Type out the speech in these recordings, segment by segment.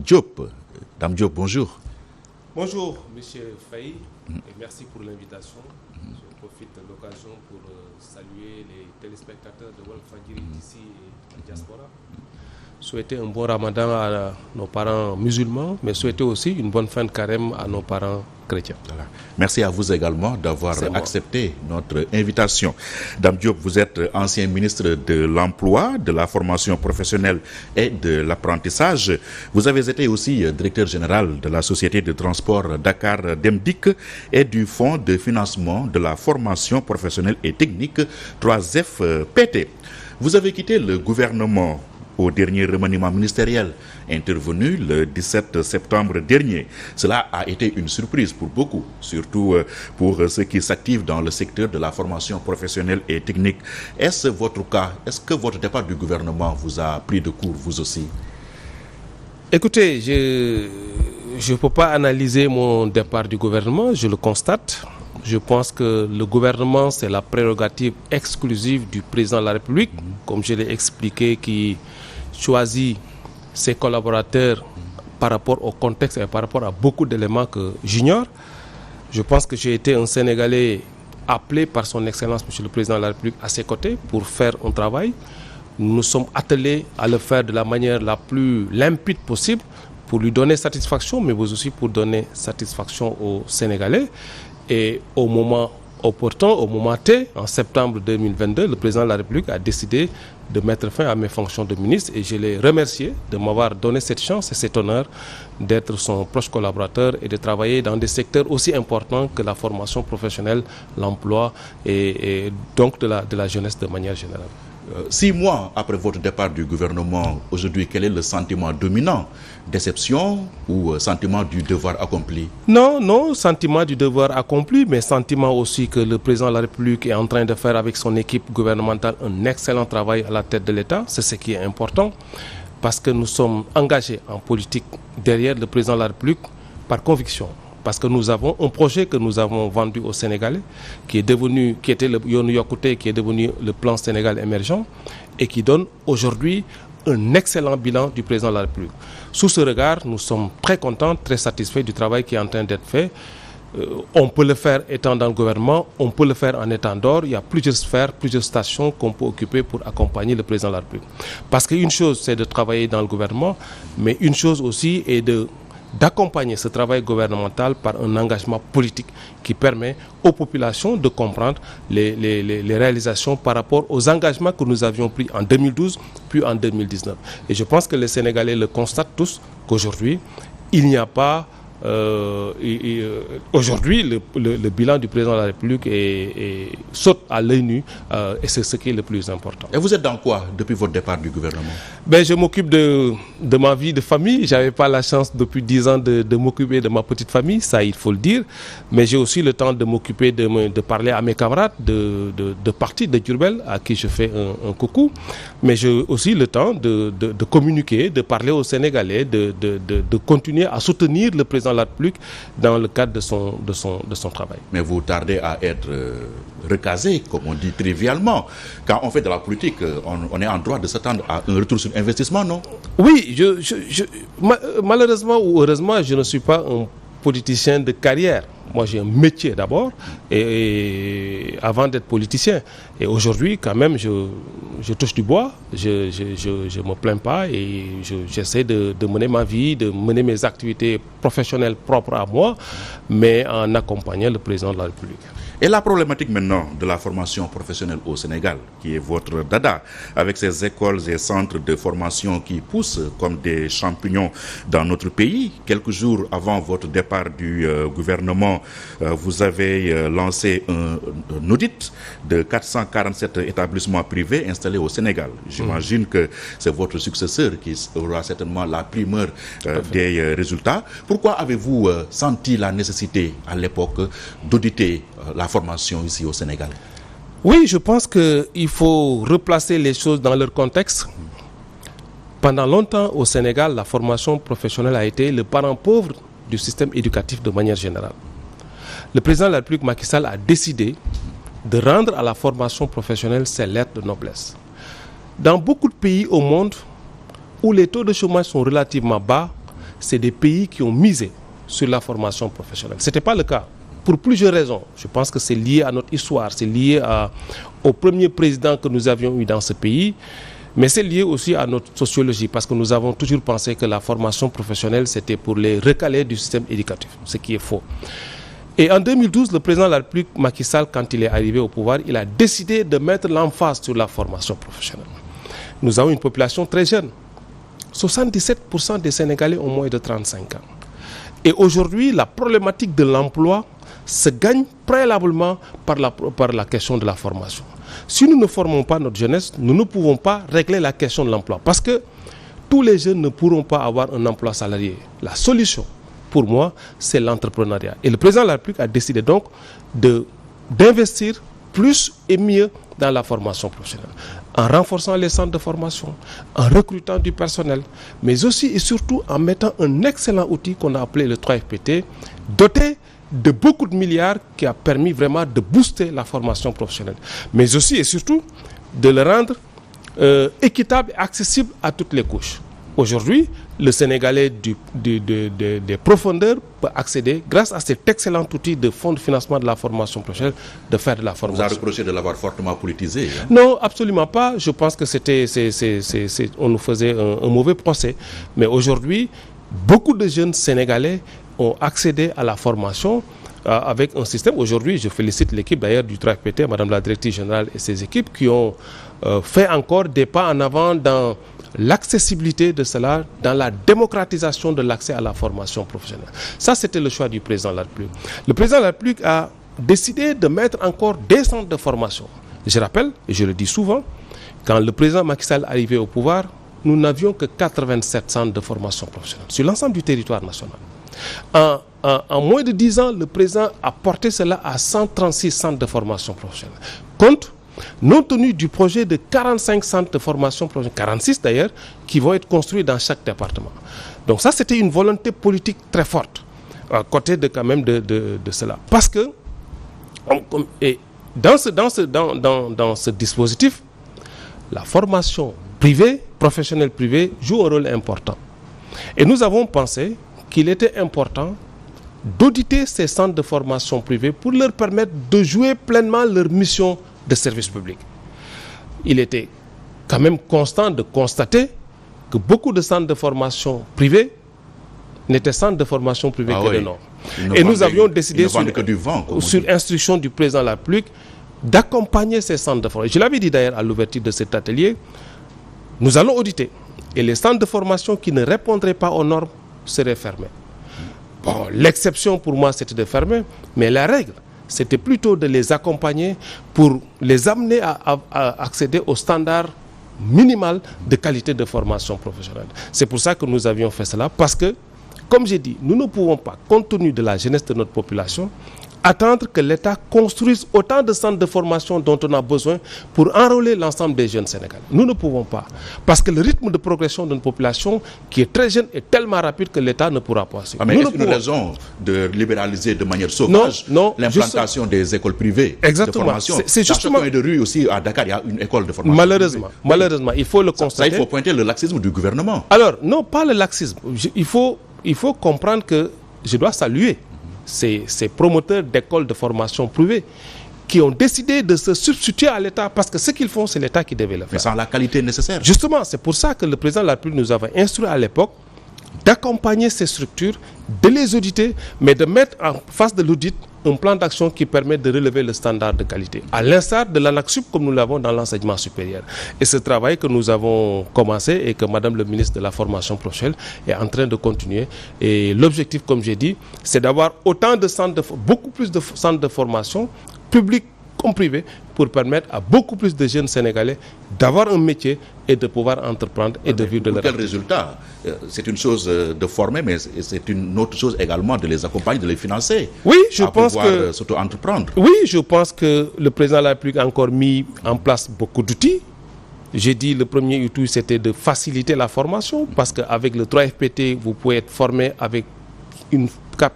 Diop. Dame Diop, bonjour. Bonjour, Monsieur Faye, et merci pour l'invitation. Je profite de l'occasion pour saluer les téléspectateurs de Walfadjri d'ici et la diaspora. Souhaiter un bon ramadan à nos parents musulmans, mais souhaiter aussi une bonne fin de carême à nos parents chrétiens. Voilà. Merci à vous également d'avoir accepté notre invitation. Dame Diop, vous êtes ancien ministre de l'Emploi, de la formation professionnelle et de l'apprentissage. Vous avez été aussi directeur général de la société de transport Dakar Demdik et du Fonds de financement de la formation professionnelle et technique 3FPT. Vous avez quitté le gouvernement au dernier remaniement ministériel intervenu le 17 septembre dernier. Cela a été une surprise pour beaucoup, surtout pour ceux qui s'activent dans le secteur de la formation professionnelle et technique. Est-ce votre cas? Est-ce que votre départ du gouvernement vous a pris de court, vous aussi? Écoutez, je ne peux pas analyser mon départ du gouvernement, je le constate. Je pense que le gouvernement, c'est la prérogative exclusive du président de la République, comme je l'ai expliqué, qui choisit ses collaborateurs par rapport au contexte et par rapport à beaucoup d'éléments que j'ignore. Je pense que j'ai été un Sénégalais appelé par son Excellence, Monsieur le Président de la République, à ses côtés pour faire un travail. Nous nous sommes attelés à le faire de la manière la plus limpide possible pour lui donner satisfaction, mais aussi pour donner satisfaction aux Sénégalais. Et au moment opportun, au moment T, en septembre 2022, le président de la République a décidé de mettre fin à mes fonctions de ministre et je l'ai remercié de m'avoir donné cette chance et cet honneur d'être son proche collaborateur et de travailler dans des secteurs aussi importants que la formation professionnelle, l'emploi et donc de la jeunesse de manière générale. 6 mois après votre départ du gouvernement, aujourd'hui, quel est le sentiment dominant? Déception ou sentiment du devoir accompli? Non, sentiment du devoir accompli, mais sentiment aussi que le président de la République est en train de faire avec son équipe gouvernementale un excellent travail à la tête de l'État. C'est ce qui est important, parce que nous sommes engagés en politique derrière le président de la République par conviction. Parce que nous avons un projet que nous avons vendu aux Sénégalais, qui était le Yoonu Yokkute, qui est devenu le plan Sénégal émergent, et qui donne aujourd'hui un excellent bilan du président de la République. Sous ce regard, nous sommes très contents, très satisfaits du travail qui est en train d'être fait. On peut le faire étant dans le gouvernement, on peut le faire en étant dehors. Il y a plusieurs sphères, plusieurs stations qu'on peut occuper pour accompagner le président de la République. Parce qu'une chose, c'est de travailler dans le gouvernement, mais une chose aussi est d'accompagner ce travail gouvernemental par un engagement politique qui permet aux populations de comprendre les réalisations par rapport aux engagements que nous avions pris en 2012 puis en 2019. Et je pense que les Sénégalais le constatent tous qu'aujourd'hui, il n'y a pas... aujourd'hui, le bilan du président de la République saute à l'œil nu et c'est ce qui est le plus important. Et vous êtes dans quoi depuis votre départ du gouvernement? Je m'occupe de ma vie de famille. Je n'avais pas la chance depuis 10 ans de m'occuper de ma petite famille, ça il faut le dire. Mais j'ai aussi le temps de m'occuper, de parler à mes camarades de parti de Diourbel, à qui je fais un coucou. Mais j'ai aussi le temps de communiquer, de parler aux Sénégalais, de continuer à soutenir le président de la République dans le cadre de son travail. Mais vous tardez à être recasé, comme on dit trivialement. Quand on fait de la politique, on est en droit de s'attendre à un retour sur investissement, non? Oui, malheureusement ou heureusement, je ne suis pas un politicien de carrière. Moi, j'ai un métier d'abord, et avant d'être politicien. Et aujourd'hui, quand même, je touche du bois, je me plains pas et j'essaie de mener ma vie, de mener mes activités professionnelles propres à moi, mais en accompagnant le président de la République. Et la problématique maintenant de la formation professionnelle au Sénégal, qui est votre dada, avec ces écoles et centres de formation qui poussent comme des champignons dans notre pays. Quelques jours avant votre départ du gouvernement, vous avez lancé un audit de 447 établissements privés installés au Sénégal. J'imagine que c'est votre successeur qui aura certainement la primeur des résultats. Pourquoi avez-vous senti la nécessité à l'époque d'auditer la formation ici au Sénégal? Oui, je pense qu'il faut replacer les choses dans leur contexte. Pendant longtemps, au Sénégal, la formation professionnelle a été le parent pauvre du système éducatif de manière générale. Le président de la République, Macky Sall, a décidé de rendre à la formation professionnelle ses lettres de noblesse. Dans beaucoup de pays au monde où les taux de chômage sont relativement bas, c'est des pays qui ont misé sur la formation professionnelle. Ce n'était pas le cas. Pour plusieurs raisons. Je pense que c'est lié à notre histoire, c'est lié au premier président que nous avions eu dans ce pays, mais c'est lié aussi à notre sociologie, parce que nous avons toujours pensé que la formation professionnelle, c'était pour les recalés du système éducatif, ce qui est faux. Et en 2012, le président de la République, Macky Sall, quand il est arrivé au pouvoir, il a décidé de mettre l'emphase sur la formation professionnelle. Nous avons une population très jeune. 77% des Sénégalais ont moins de 35 ans. Et aujourd'hui, la problématique de l'emploi se gagne préalablement par la question de la formation. Si nous ne formons pas notre jeunesse, nous ne pouvons pas régler la question de l'emploi. Parce que tous les jeunes ne pourront pas avoir un emploi salarié. La solution, pour moi, c'est l'entrepreneuriat. Et le président de la République a décidé donc d'investir plus et mieux dans la formation professionnelle, en renforçant les centres de formation, en recrutant du personnel, mais aussi et surtout en mettant un excellent outil qu'on a appelé le 3FPT, doté de beaucoup de milliards, qui a permis vraiment de booster la formation professionnelle, mais aussi et surtout de le rendre équitable et accessible à toutes les couches. Aujourd'hui, le Sénégalais des profondeurs peut accéder, grâce à cet excellent outil de fonds de financement de la formation professionnelle, de faire de la formation. Vous a reproché de l'avoir fortement politisé, hein? Non, absolument pas. Je pense que on nous faisait un mauvais procès. Mais aujourd'hui, beaucoup de jeunes Sénégalais ont accédé à la formation avec un système. Aujourd'hui, je félicite l'équipe d'ailleurs du 3FPT, Madame la Directrice Générale et ses équipes, qui ont fait encore des pas en avant dans l'accessibilité de cela, dans la démocratisation de l'accès à la formation professionnelle. Ça, c'était le choix du président de la République. Le président de la République a décidé de mettre encore des centres de formation. Je rappelle, et je le dis souvent, quand le président Macky Sall arrivait au pouvoir, nous n'avions que 87 centres de formation professionnelle sur l'ensemble du territoire national. En moins de 10 ans, le président a porté cela à 136 centres de formation professionnelle. Compte non tenu du projet de 45 centres de formation professionnelle, 46 d'ailleurs, qui vont être construits dans chaque département. Donc ça, c'était une volonté politique très forte, à côté de cela. Parce que dans ce dispositif, la formation privée, professionnelle privée, joue un rôle important. Et nous avons pensé qu'il était important d'auditer ces centres de formation privés pour leur permettre de jouer pleinement leur mission de service public. Il était quand même constant de constater que beaucoup de centres de formation privés n'étaient centres de formation privés que de nom. Et nous avions décidé, sur instruction du président de la République, d'accompagner ces centres de formation. Je l'avais dit d'ailleurs à l'ouverture de cet atelier, nous allons auditer. Et les centres de formation qui ne répondraient pas aux normes seraient fermés. Bon, l'exception pour moi, c'était de fermer, mais la règle, c'était plutôt de les accompagner pour les amener à accéder au standard minimal de qualité de formation professionnelle. C'est pour ça que nous avions fait cela, parce que, comme j'ai dit, nous ne pouvons pas, compte tenu de la jeunesse de notre population, attendre que l'État construise autant de centres de formation dont on a besoin pour enrôler l'ensemble des jeunes Sénégalais. Nous ne pouvons pas. Parce que le rythme de progression d'une population qui est très jeune est tellement rapide que l'État ne pourra pas suivre. Mais est-ce une raison de libéraliser de manière sauvage l'implantation des écoles privées de formation? C'est justement... Dans chaque coin de rue aussi, à Dakar, il y a une école de formation. Malheureusement, il faut le constater. Ça, il faut pointer le laxisme du gouvernement. Alors, non, pas le laxisme. Il faut comprendre que je dois saluer ces promoteurs d'écoles de formation privées qui ont décidé de se substituer à l'État, parce que ce qu'ils font, c'est l'État qui devait le faire. Mais sans la qualité nécessaire. Justement, c'est pour ça que le président de la République nous avait instruit à l'époque d'accompagner ces structures, de les auditer, mais de mettre en face de l'audit un plan d'action qui permet de relever le standard de qualité, à l'instar de l'ANAQ-Sup comme nous l'avons dans l'enseignement supérieur. Et ce travail que nous avons commencé et que Madame le ministre de la Formation professionnelle est en train de continuer. Et l'objectif, comme j'ai dit, c'est d'avoir autant de centres, beaucoup plus de centres de formation, publics comme privés, pour permettre à beaucoup plus de jeunes Sénégalais d'avoir un métier et de pouvoir entreprendre et de vivre de leur activité. Quel résultat? C'est une chose de former, mais c'est une autre chose également de les accompagner, de les financer. Oui, je pense que s'auto-entreprendre. Oui, je pense que le président de la République a encore mis en place beaucoup d'outils. J'ai dit le premier outil, c'était de faciliter la formation, parce qu'avec le 3FPT, vous pouvez être formé avec une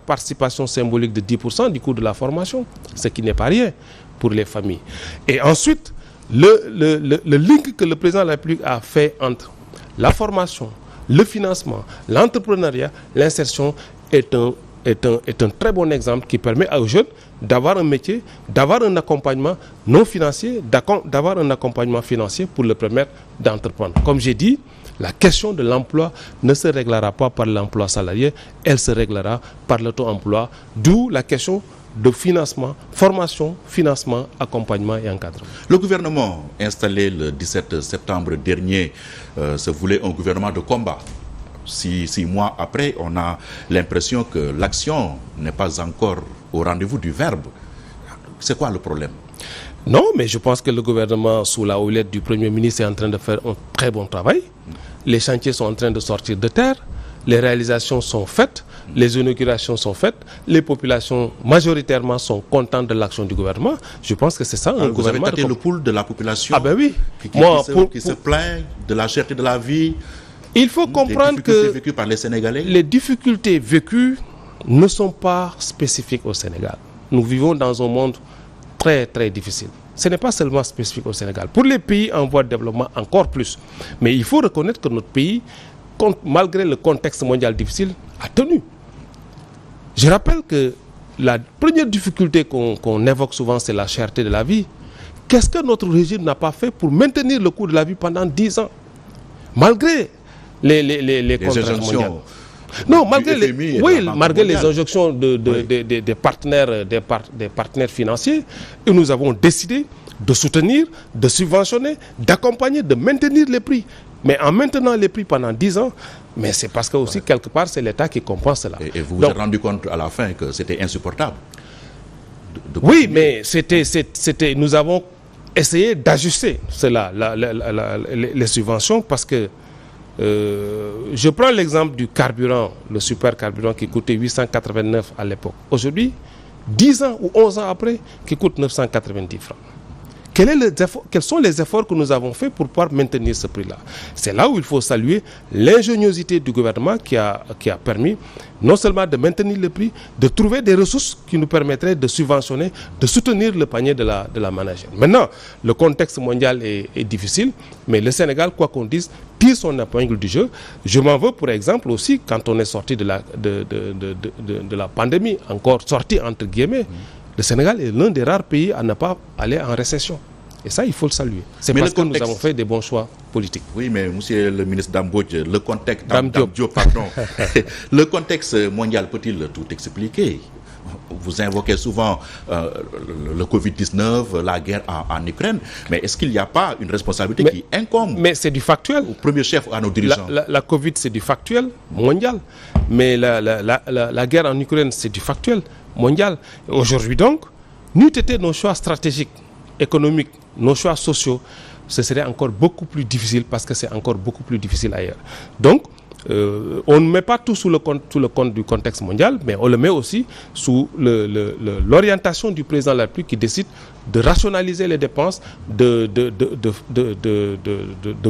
participation symbolique de 10% du coût de la formation, ce qui n'est pas rien pour les familles. Et ensuite, le link que le président de la République a fait entre la formation, le financement, l'entrepreneuriat, l'insertion est un très bon exemple qui permet aux jeunes d'avoir un métier, d'avoir un accompagnement non financier, d'avoir un accompagnement financier pour leur permettre d'entreprendre. Comme j'ai dit, la question de l'emploi ne se réglera pas par l'emploi salarié, elle se réglera par l'auto-emploi, d'où la question de financement, formation, financement, accompagnement et encadrement. Le gouvernement installé le 17 septembre dernier se voulait un gouvernement de combat. 6 mois après, on a l'impression que l'action n'est pas encore au rendez-vous du verbe. C'est quoi le problème? Non, mais je pense que le gouvernement, sous la houlette du Premier ministre, est en train de faire un très bon travail. Les chantiers sont en train de sortir de terre. Les réalisations sont faites. Les inaugurations sont faites. Les populations, majoritairement, sont contentes de l'action du gouvernement. Je pense que c'est ça, un gouvernement... Vous avez tâté le pouls de la population? Ah ben oui. Qui se plaint de la cherté de la vie. Il faut comprendre que les difficultés vécues par les Sénégalais. Les difficultés vécues ne sont pas spécifiques au Sénégal. Nous vivons dans un monde très, très difficile. Ce n'est pas seulement spécifique au Sénégal. Pour les pays en voie de développement, encore plus. Mais il faut reconnaître que notre pays, malgré le contexte mondial difficile, a tenu. Je rappelle que la première difficulté qu'on évoque souvent, c'est la cherté de la vie. Qu'est-ce que notre régime n'a pas fait pour maintenir le coût de la vie pendant 10 ans? Malgré les contraintes mondiales. Non, malgré les injonctions des partenaires financiers, et nous avons décidé de soutenir, de subventionner, d'accompagner, de maintenir les prix. Mais en maintenant les prix pendant 10 ans, mais c'est parce que aussi, quelque part, c'est l'État qui compense cela. Et vous vous êtes rendu compte à la fin que c'était insupportable? Oui, mais nous avons essayé d'ajuster cela, les subventions, parce que je prends l'exemple du carburant, le supercarburant qui coûtait 889 à l'époque. Aujourd'hui, 10 ans ou 11 ans après, qui coûte 990 francs. Quels sont les efforts que nous avons faits pour pouvoir maintenir ce prix-là? C'est là où il faut saluer l'ingéniosité du gouvernement qui a permis non seulement de maintenir le prix, de trouver des ressources qui nous permettraient de subventionner, de soutenir le panier de la ménagère. Maintenant, le contexte mondial est difficile, mais le Sénégal, quoi qu'on dise, tire son épingle du jeu. Je m'en veux, pour exemple, aussi, quand on est sorti de la pandémie, encore sorti entre guillemets, le Sénégal est l'un des rares pays à ne pas aller en récession. Et ça, il faut le saluer. C'est parce que nous avons fait des bons choix politiques. Oui, mais monsieur le ministre Dambodj, le contexte... le contexte mondial peut-il tout expliquer? Vous invoquez souvent le Covid-19, la guerre en Ukraine, mais est-ce qu'il n'y a pas une responsabilité qui incombe? Mais c'est du factuel. Au premier chef, à nos dirigeants. La Covid, c'est du factuel mondial, mais la guerre en Ukraine, c'est du factuel mondial. Aujourd'hui donc, n'eût été nos choix stratégiques, économiques, nos choix sociaux, ce serait encore beaucoup plus difficile parce que c'est encore beaucoup plus difficile ailleurs. Donc, on ne met pas tout sous le compte du contexte mondial, mais on le met aussi sous l'orientation du président de la République qui décide de rationaliser les dépenses, de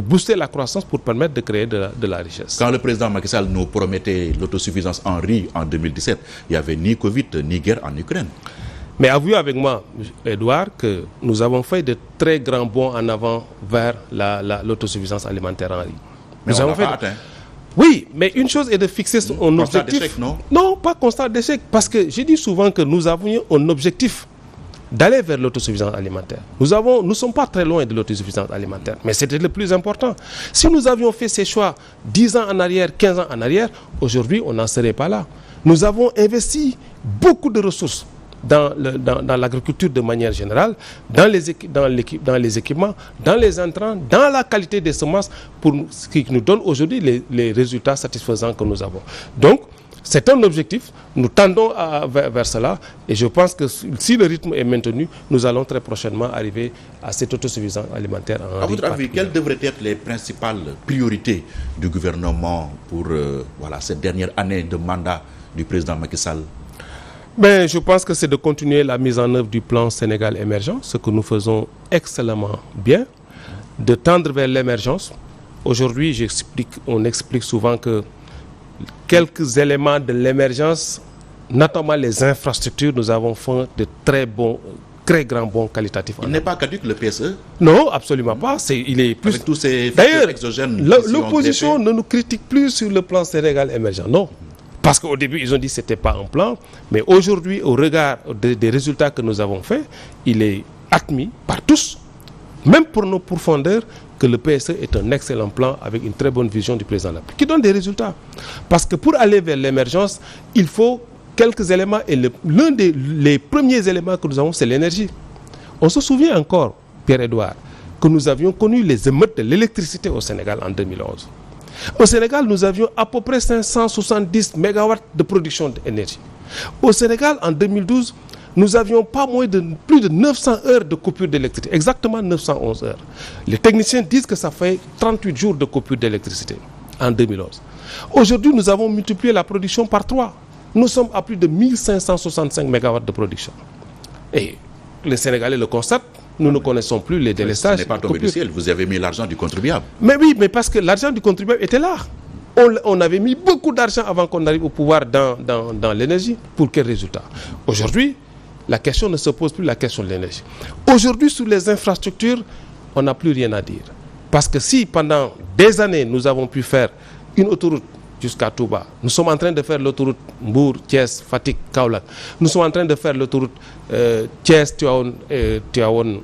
booster la croissance pour permettre de créer de la richesse. Quand le président Macky Sall nous promettait l'autosuffisance en riz en 2017, il n'y avait ni Covid ni guerre en Ukraine. Mais avouez avec moi, Edouard, que nous avons fait de très grands bonds en avant vers l'autosuffisance alimentaire en riz. Mais nous avons fait atteint. Oui, mais une chose est de fixer un objectif. Non, pas constat d'échec, parce que j'ai dit souvent que nous avions un objectif d'aller vers l'autosuffisance alimentaire. Nous ne sommes pas très loin de l'autosuffisance alimentaire, mais c'était le plus important. Si nous avions fait ces choix 10 ans en arrière, 15 ans en arrière, aujourd'hui, on n'en serait pas là. Nous avons investi beaucoup de ressources dans l'agriculture de manière générale, dans les équipements, dans les intrants, dans la qualité des semences, pour ce qui nous donne aujourd'hui les résultats satisfaisants que nous avons. Donc, c'est un objectif, nous tendons vers cela, et je pense que si le rythme est maintenu, nous allons très prochainement arriver à cette autosuffisance alimentaire. À votre avis, quelles devraient être les principales priorités du gouvernement pour cette dernière année de mandat du président Macky Sall? Ben, je pense que c'est de continuer la mise en œuvre du plan Sénégal émergent, ce que nous faisons excellemment bien, de tendre vers l'émergence. Aujourd'hui, on explique souvent que quelques éléments de l'émergence, notamment les infrastructures, nous avons fait de très bons très grand bond qualitatif. Il n'est pas caduc le PSE? Non, absolument pas. Il est plus. Avec tous ces facteurs exogènes. L'opposition ne nous critique plus sur le plan Sénégal émergent. Non. Parce qu'au début, ils ont dit que ce n'était pas un plan. Mais aujourd'hui, au regard des résultats que nous avons faits, il est admis par tous, même pour nos pourfendeurs, que le PSE est un excellent plan avec une très bonne vision du président de la République, qui donne des résultats. Parce que pour aller vers l'émergence, il faut quelques éléments. Et l'un des premiers éléments que nous avons, c'est l'énergie. On se souvient encore, Pierre-Edouard, que nous avions connu les émeutes de l'électricité au Sénégal en 2011. Au Sénégal, nous avions à peu près 570 mégawatts de production d'énergie. Au Sénégal, en 2012, nous avions pas moins de plus de 900 heures de coupure d'électricité, exactement 911 heures. Les techniciens disent que ça fait 38 jours de coupure d'électricité en 2011. Aujourd'hui, nous avons multiplié la production par 3. Nous sommes à plus de 1565 mégawatts de production. Et les Sénégalais le constatent, nous ne connaissons plus les délestages. Ce n'est pas tombé du ciel, vous avez mis l'argent du contribuable. Mais oui, mais parce que l'argent du contribuable était là. On avait mis beaucoup d'argent avant qu'on arrive au pouvoir dans l'énergie. Pour quel résultat? Aujourd'hui, la question ne se pose plus, la question de l'énergie. Aujourd'hui, sur les infrastructures, on n'a plus rien à dire. Parce que si pendant des années, nous avons pu faire une autoroute jusqu'à Touba, nous sommes en train de faire l'autoroute Mbour, Thiès, Fatick, Kaolack, nous sommes en train de faire l'autoroute Thiès, Tivaouane,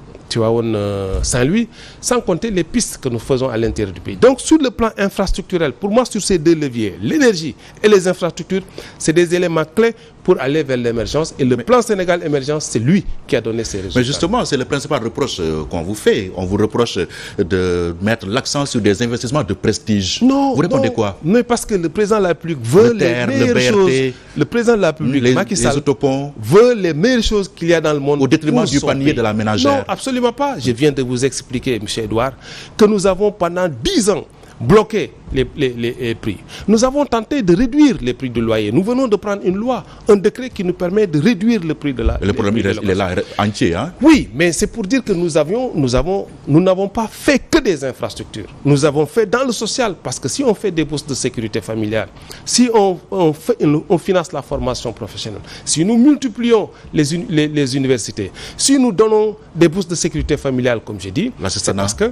Saint-Louis, sans compter les pistes que nous faisons à l'intérieur du pays. Donc sur le plan infrastructurel, pour moi, sur ces deux leviers, l'énergie et les infrastructures, c'est des éléments clés pour aller vers l'émergence. Et le plan Sénégal émergence, c'est lui qui a donné ces résultats. Mais justement, c'est le principal reproche qu'on vous fait. On vous reproche de mettre l'accent sur des investissements de prestige. Non, vous répondez quoi? Mais parce que le président de la République veut les meilleures choses. Le président de la République, Macky Sall, les autoponts, veut les meilleures choses qu'il y a dans le monde. Au détriment du panier de la ménagère. Non, absolument pas. Je viens de vous expliquer, M. Edouard, que nous avons pendant 10 ans bloqué les prix. Nous avons tenté de réduire les prix du loyer. Nous venons de prendre une loi, un décret qui nous permet de réduire le prix de la... Le problème, il est là entier. Hein? Oui, mais c'est pour dire que nous n'avons pas fait que des infrastructures. Nous avons fait dans le social, parce que si on fait des bourses de sécurité familiale, si on finance la formation professionnelle, si nous multiplions les universités, si nous donnons des bourses de sécurité familiale, comme j'ai dit, c'est parce que...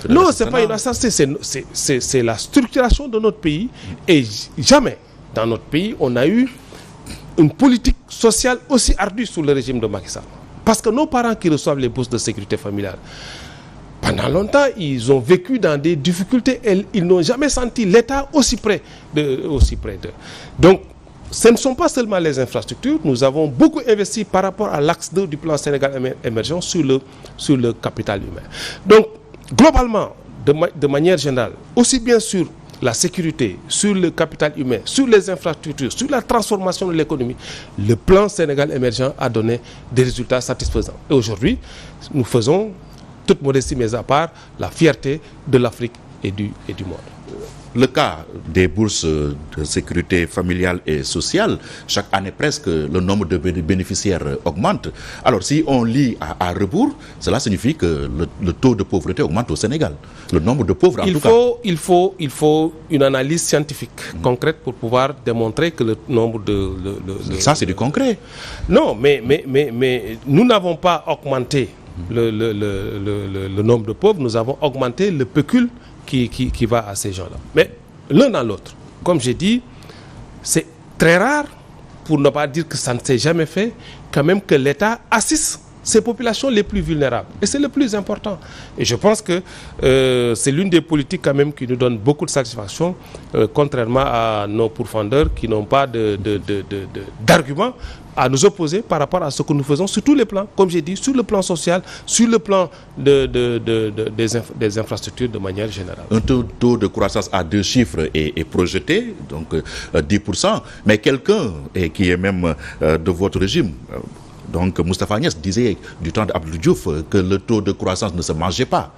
Non, ce n'est pas une assistance, c'est la structuration de notre pays. Et jamais dans notre pays, on a eu une politique sociale aussi ardue sous le régime de Macky Sall. Parce que nos parents qui reçoivent les bourses de sécurité familiale, pendant longtemps, ils ont vécu dans des difficultés et ils n'ont jamais senti l'État aussi près d'eux. Donc, ce ne sont pas seulement les infrastructures. Nous avons beaucoup investi par rapport à l'axe 2 du plan Sénégal émergent sur le capital humain. Donc, globalement, de manière générale, aussi bien sur la sécurité, sur le capital humain, sur les infrastructures, sur la transformation de l'économie, le plan Sénégal émergent a donné des résultats satisfaisants. Et aujourd'hui, nous faisons, toute modestie mise à part, la fierté de l'Afrique et du monde. Le cas des bourses de sécurité familiale et sociale, chaque année presque, le nombre de bénéficiaires augmente. Alors si on lit à rebours, cela signifie que le taux de pauvreté augmente au Sénégal. Le nombre de pauvres, en tout cas. Il faut une analyse scientifique concrète pour pouvoir démontrer que le nombre de... Ça, c'est du concret. Non, mais nous n'avons pas augmenté le nombre de pauvres, nous avons augmenté le pécule qui va à ces gens-là. Mais l'un dans l'autre, comme j'ai dit, c'est très rare, pour ne pas dire que ça ne s'est jamais fait, quand même que l'État assiste ces populations les plus vulnérables. Et c'est le plus important. Et je pense que c'est l'une des politiques quand même qui nous donne beaucoup de satisfaction, contrairement à nos pourfendeurs qui n'ont pas d'arguments à nous opposer par rapport à ce que nous faisons sur tous les plans, comme j'ai dit, sur le plan social, sur le plan des infrastructures de manière générale. Un taux de croissance à 2 chiffres est projeté, donc 10%, mais quelqu'un qui est même de votre régime, donc Moustapha Niasse disait du temps d'Abdou Diouf que le taux de croissance ne se mangeait pas.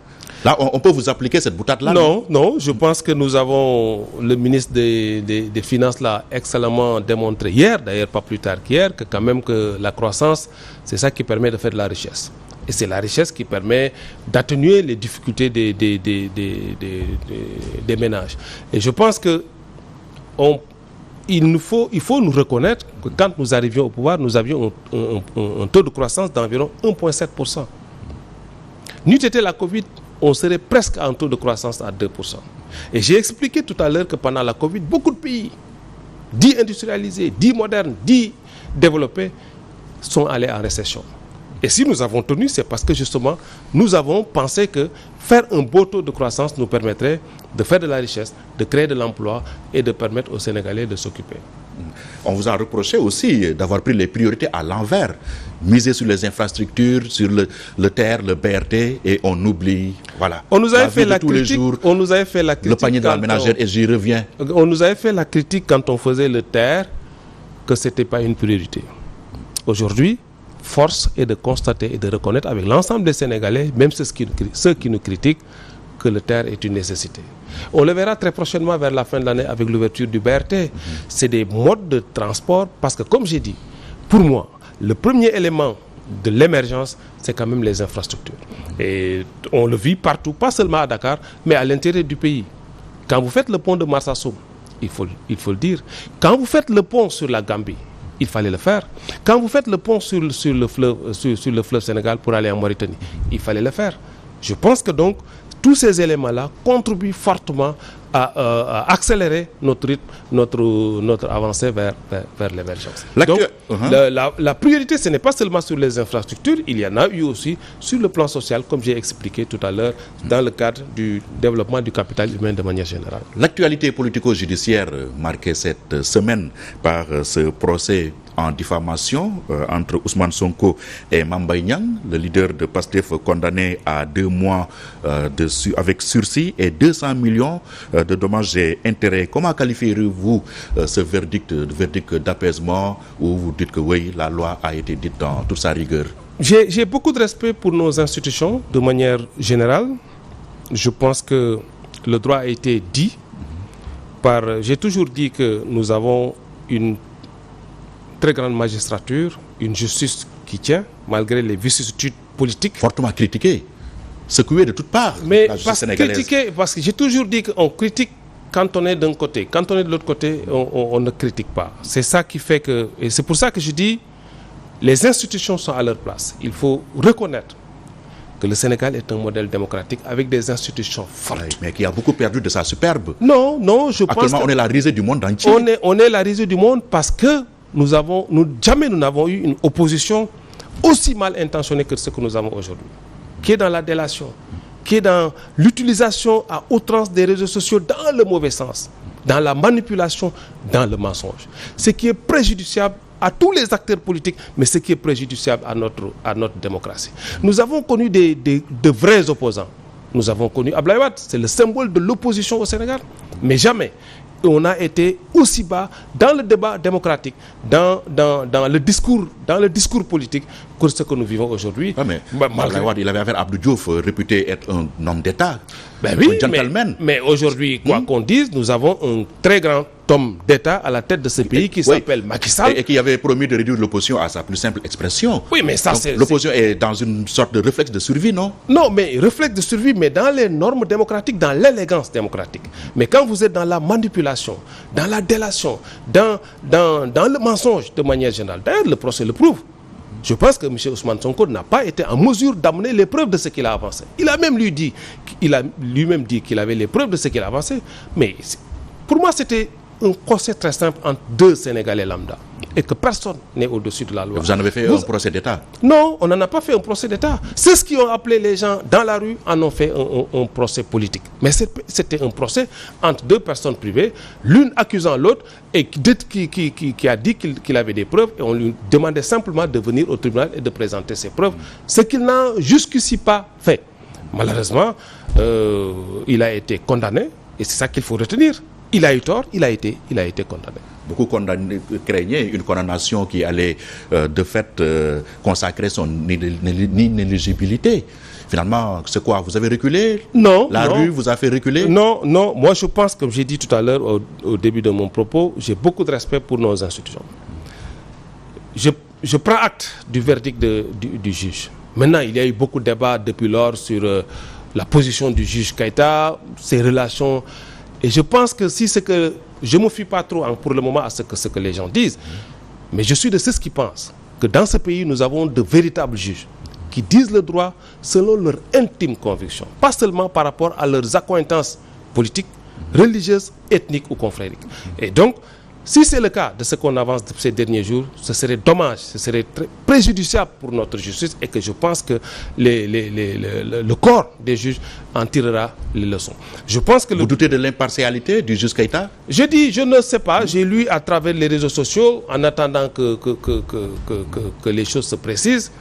Là, on peut vous appliquer cette boutade-là? Non, je pense que nous avons, le ministre des Finances l'a excellemment démontré hier, d'ailleurs pas plus tard qu'hier, que quand même que la croissance, c'est ça qui permet de faire de la richesse. Et c'est la richesse qui permet d'atténuer les difficultés des ménages. Et je pense que il faut nous reconnaître que quand nous arrivions au pouvoir, nous avions un taux de croissance d'environ 1,7%. N'eût été la Covid, on serait presque à un taux de croissance à 2%. Et j'ai expliqué tout à l'heure que pendant la Covid, beaucoup de pays, dits industrialisés, dits modernes, dits développés, sont allés en récession. Et si nous avons tenu, c'est parce que justement, nous avons pensé que faire un beau taux de croissance nous permettrait de faire de la richesse, de créer de l'emploi et de permettre aux Sénégalais de s'occuper. On vous a reproché aussi d'avoir pris les priorités à l'envers, miser sur les infrastructures, sur le TER, le BRT, et on oublie, voilà. On nous avait fait la critique, on nous avait fait la critique. Le panier de la ménagère, et j'y reviens. On nous avait fait la critique quand on faisait le TER, que ce n'était pas une priorité. Aujourd'hui, force est de constater et de reconnaître avec l'ensemble des Sénégalais, même ceux qui nous critiquent, que le TER est une nécessité. On le verra très prochainement vers la fin de l'année avec l'ouverture du BRT. C'est des modes de transport parce que, comme j'ai dit, pour moi, le premier élément de l'émergence, c'est quand même les infrastructures. Et on le vit partout, pas seulement à Dakar, mais à l'intérieur du pays. Quand vous faites le pont de Marsassoum, il faut le dire. Quand vous faites le pont sur la Gambie, il fallait le faire. Quand vous faites le pont sur le fleuve Sénégal pour aller en Mauritanie, il fallait le faire. Je pense que donc, tous ces éléments-là contribuent fortement à accélérer notre rythme, notre avancée vers l'émergence. Donc, la priorité, ce n'est pas seulement sur les infrastructures, il y en a eu aussi sur le plan social, comme j'ai expliqué tout à l'heure, dans le cadre du développement du capital humain de manière générale. L'actualité politico-judiciaire marquée cette semaine par ce procès en diffamation entre Ousmane Sonko et Mame Mbaye Niang, le leader de PASTEF condamné à 2 mois avec sursis et 200 millions de dommages et intérêts. Comment qualifiez-vous ce verdict d'apaisement où vous dites que oui, la loi a été dite dans toute sa rigueur? J'ai beaucoup de respect pour nos institutions de manière générale. Je pense que le droit a été dit j'ai toujours dit que nous avons une très grande magistrature, une justice qui tient, malgré les vicissitudes politiques. Fortement critiquée, secouée de toutes parts. Mais parce que j'ai toujours dit qu'on critique quand on est d'un côté. Quand on est de l'autre côté, on ne critique pas. C'est ça qui fait que... Et c'est pour ça que je dis, les institutions sont à leur place. Il faut reconnaître que le Sénégal est un modèle démocratique avec des institutions fortes. Oui, mais qui a beaucoup perdu de sa superbe. Non, je pense actuellement, on est la risée du monde entier. On est la risée du monde parce que jamais nous n'avons eu une opposition aussi mal intentionnée que ce que nous avons aujourd'hui, qui est dans la délation, qui est dans l'utilisation à outrance des réseaux sociaux dans le mauvais sens, dans la manipulation, dans le mensonge. Ce qui est préjudiciable à tous les acteurs politiques, mais ce qui est préjudiciable à notre démocratie. Nous avons connu de vrais opposants. Nous avons connu Abdoulaye Wade, c'est le symbole de l'opposition au Sénégal, mais jamais on a été aussi bas dans le débat démocratique, dans le discours politique que ce que nous vivons aujourd'hui. Ah, mais il avait affaire à Abdou Diouf, réputé être un homme d'État, oui, un gentleman. Mais aujourd'hui, quoi qu'on dise, nous avons un très grand homme d'État à la tête de ce pays qui s'appelle Macky Sall. Et qui avait promis de réduire l'opposition à sa plus simple expression. Oui, mais ça c'est... L'opposition est dans une sorte de réflexe de survie, non? Non, mais réflexe de survie, mais dans les normes démocratiques, dans l'élégance démocratique. Mais quand vous êtes dans la manipulation, dans la délation, dans le mensonge de manière générale, d'ailleurs le procès le prouve. Je pense que M. Ousmane Sonko n'a pas été en mesure d'amener les preuves de ce qu'il a avancé. Il a lui-même dit qu'il avait les preuves de ce qu'il a avancé. Mais pour moi, c'était un procès très simple entre 2 Sénégalais lambda et que personne n'est au-dessus de la loi. Vous en avez fait un procès d'État? Non, on n'en a pas fait un procès d'État. C'est ce qui ont appelé les gens dans la rue en ont fait un procès politique. Mais c'était un procès entre 2 personnes privées, l'une accusant l'autre et qui a dit qu'il avait des preuves et on lui demandait simplement de venir au tribunal et de présenter ses preuves, ce qu'il n'a jusqu'ici pas fait. Malheureusement, il a été condamné et c'est ça qu'il faut retenir. Il a eu tort, il a été condamné. Beaucoup craignaient une condamnation qui allait de fait consacrer son inéligibilité. Finalement, c'est quoi? Vous avez reculé? Non. La rue vous a fait reculer? Non. Moi, je pense, comme j'ai dit tout à l'heure au début de mon propos, j'ai beaucoup de respect pour nos institutions. Je prends acte du verdict du juge. Maintenant, il y a eu beaucoup de débats depuis lors sur la position du juge Keïta, ses relations. Et je pense que si ce que je me fie pas trop pour le moment à ce que les gens disent, mais je suis de ceux qui pensent que dans ce pays, nous avons de véritables juges qui disent le droit selon leur intime conviction, pas seulement par rapport à leurs accointances politiques, religieuses, ethniques ou confrériques. Et donc, si c'est le cas de ce qu'on avance de ces derniers jours, ce serait dommage, ce serait très préjudiciable pour notre justice et que je pense que le corps des juges en tirera les leçons. Je pense que Vous doutez de l'impartialité du juge Keïta? Je dis, je ne sais pas, j'ai lu à travers les réseaux sociaux en attendant que les choses se précisent.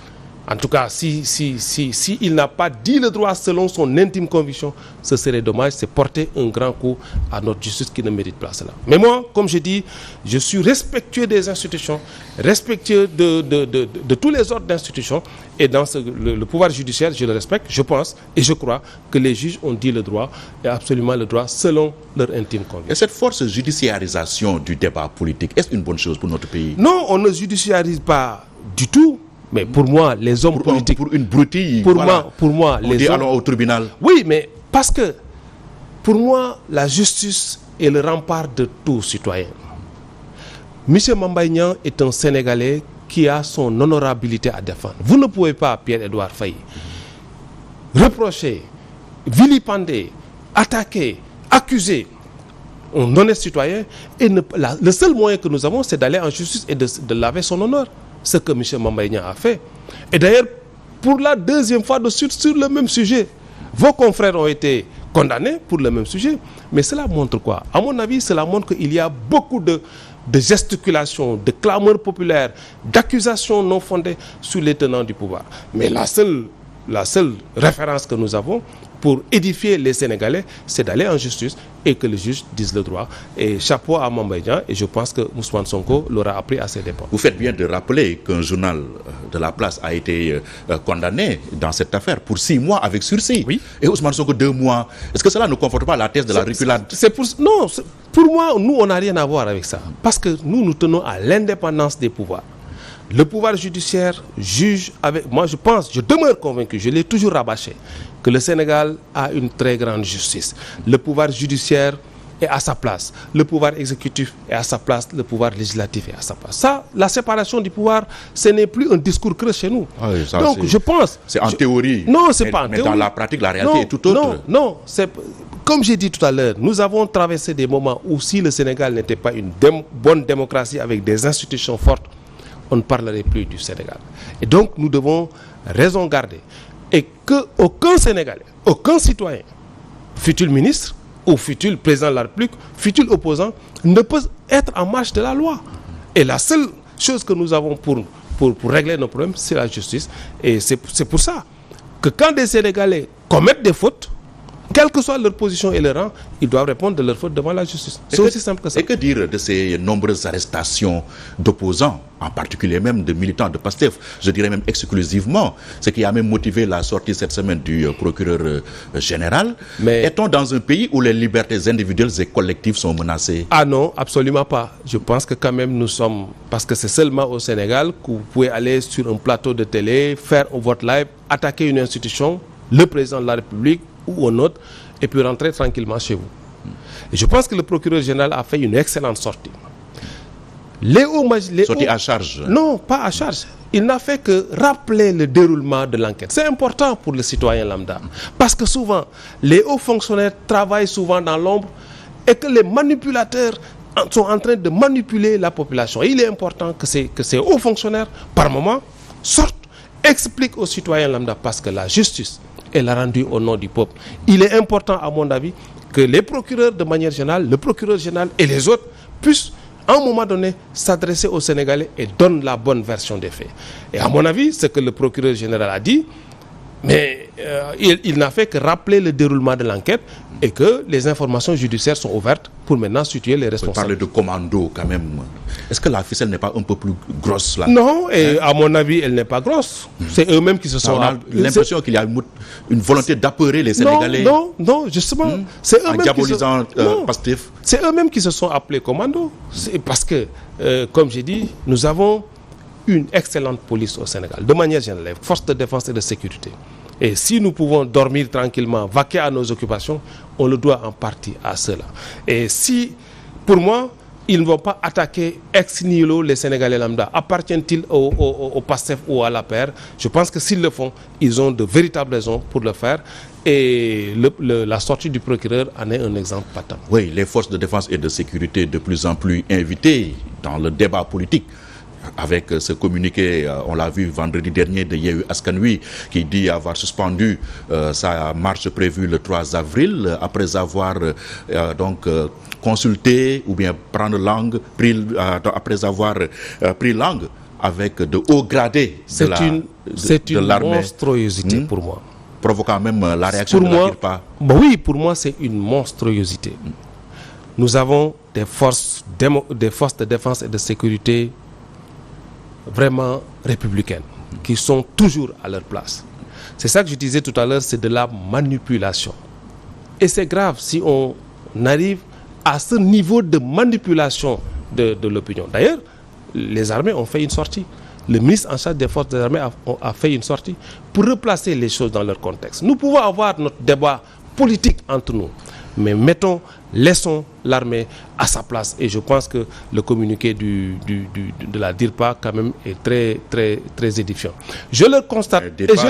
En tout cas, si il n'a pas dit le droit selon son intime conviction, ce serait dommage, c'est porter un grand coup à notre justice qui ne mérite pas cela. Mais moi, comme je dis, je suis respectueux des institutions, respectueux de tous les ordres d'institutions, et dans le pouvoir judiciaire, je le respecte, je pense et je crois que les juges ont dit le droit, et absolument le droit selon leur intime conviction. Et cette force judiciarisation du débat politique, est-ce une bonne chose pour notre pays? Non, on ne judiciarise pas du tout. Mais pour moi, les hommes politiques... Pour une broutille, pour moi, on dit allons au tribunal. Oui, mais parce que, pour moi, la justice est le rempart de tout citoyen. M. Mamba Niang est un Sénégalais qui a son honorabilité à défendre. Vous ne pouvez pas, Pierre-Edouard Faye, reprocher, vilipender, attaquer, accuser un honnête citoyen et le seul moyen que nous avons, c'est d'aller en justice et de laver son honneur. Ce que M. Mamba Niang a fait. Et d'ailleurs, pour la deuxième fois de suite sur le même sujet, vos confrères ont été condamnés pour le même sujet. Mais cela montre quoi? À mon avis, cela montre qu'il y a beaucoup de gesticulations, de clameurs populaires, d'accusations non fondées sur les tenants du pouvoir. Mais la seule référence que nous avons pour édifier les Sénégalais, c'est d'aller en justice et que le juge dise le droit. Et chapeau à Mamba Niang, et je pense que Ousmane Sonko l'aura appris à ses dépens. Vous faites bien de rappeler qu'un journal de la place a été condamné dans cette affaire pour 6 mois avec sursis. Oui. Et Ousmane Sonko 2 mois. Est-ce que cela ne conforte pas la thèse de la reculade? Pour moi, nous, on n'a rien à voir avec ça. Parce que nous tenons à l'indépendance des pouvoirs. Le pouvoir judiciaire juge avec... Moi, je demeure convaincu, je l'ai toujours rabâché, que le Sénégal a une très grande justice. Le pouvoir judiciaire est à sa place. Le pouvoir exécutif est à sa place. Le pouvoir législatif est à sa place. Ça, la séparation du pouvoir, ce n'est plus un discours creux chez nous. Ah oui, ça, donc, je pense... C'est en théorie. Non, c'est pas en théorie. Mais dans la pratique, la réalité est tout autre. Non, c'est... Comme j'ai dit tout à l'heure, nous avons traversé des moments où si le Sénégal n'était pas une bonne démocratie avec des institutions fortes, on ne parlerait plus du Sénégal. Et donc, nous devons raison garder. Et qu'aucun Sénégalais, aucun citoyen, fût-il ministre ou fût-il président de la République, fût-il opposant, ne peut être en marge de la loi. Et la seule chose que nous avons pour régler nos problèmes, c'est la justice. Et c'est pour ça que quand des Sénégalais commettent des fautes, quelle que soit leur position et leur rang, ils doivent répondre de leurs fautes devant la justice. C'est aussi simple que ça. Et que dire de ces nombreuses arrestations d'opposants, en particulier même de militants de PASTEF, je dirais même exclusivement, ce qui a même motivé la sortie cette semaine du procureur général. Mais est-on dans un pays où les libertés individuelles et collectives sont menacées? Ah non, absolument pas. Je pense que quand même nous sommes... Parce que c'est seulement au Sénégal que vous pouvez aller sur un plateau de télé, faire un vote live, attaquer une institution, le président de la République, ou un autre, et puis rentrer tranquillement chez vous. Et je pense que le procureur général a fait une excellente sortie. Sortie à charge? Non, pas à charge. Il n'a fait que rappeler le déroulement de l'enquête. C'est important pour le citoyen lambda. Parce que souvent, les hauts fonctionnaires travaillent souvent dans l'ombre et que les manipulateurs sont en train de manipuler la population. Et il est important que ces hauts fonctionnaires, par moment, sortent, expliquent aux citoyens lambda, parce que la justice, elle a rendu au nom du peuple. Il est important, à mon avis, que les procureurs, de manière générale, le procureur général et les autres, puissent, à un moment donné, s'adresser aux Sénégalais et donnent la bonne version des faits. Et à mon avis, ce que le procureur général a dit, mais il n'a fait que rappeler le déroulement de l'enquête et que les informations judiciaires sont ouvertes pour maintenant situer les responsables. On parle de commando quand même. Est-ce que la ficelle n'est pas un peu plus grosse là? Non, et à mon avis, elle n'est pas grosse. C'est eux-mêmes qui se sont... On a l'impression qu'il y a une volonté d'apeurer les Sénégalais. Non, justement. C'est eux-mêmes en diabolisant PASTEF. C'est eux-mêmes qui se sont appelés commando. C'est parce que, comme j'ai dit, nous avons une excellente police au Sénégal, de manière générale, forces de défense et de sécurité. Et si nous pouvons dormir tranquillement, vaquer à nos occupations, on le doit en partie à cela. Et si pour moi, ils ne vont pas attaquer ex nihilo les Sénégalais lambda. Appartiennent-ils au PASTEF ou à l'APR? Je pense que s'ils le font, ils ont de véritables raisons pour le faire. Et la sortie du procureur en est un exemple patent. Oui, les forces de défense et de sécurité de plus en plus invitées dans le débat politique. Avec ce communiqué, on l'a vu vendredi dernier de Yewwi Askan Wi qui dit avoir suspendu sa marche prévue le 3 avril après avoir consulté ou bien après avoir pris langue avec de hauts gradés de l'armée. C'est une monstruosité pour moi. Provoquant même la réaction de la DIRPA. Oui, pour moi, c'est une monstruosité. Nous avons des forces de défense et de sécurité vraiment républicaines, qui sont toujours à leur place. C'est ça que je disais tout à l'heure, c'est de la manipulation. Et c'est grave si on arrive à ce niveau de manipulation de l'opinion. D'ailleurs, les armées ont fait une sortie. Le ministre en charge des forces des armées a fait une sortie pour replacer les choses dans leur contexte. Nous pouvons avoir notre débat politique entre nous, mais laissons l'armée à sa place. Et je pense que le communiqué de la DIRPA quand même est très, très, très édifiant. Je le constate et je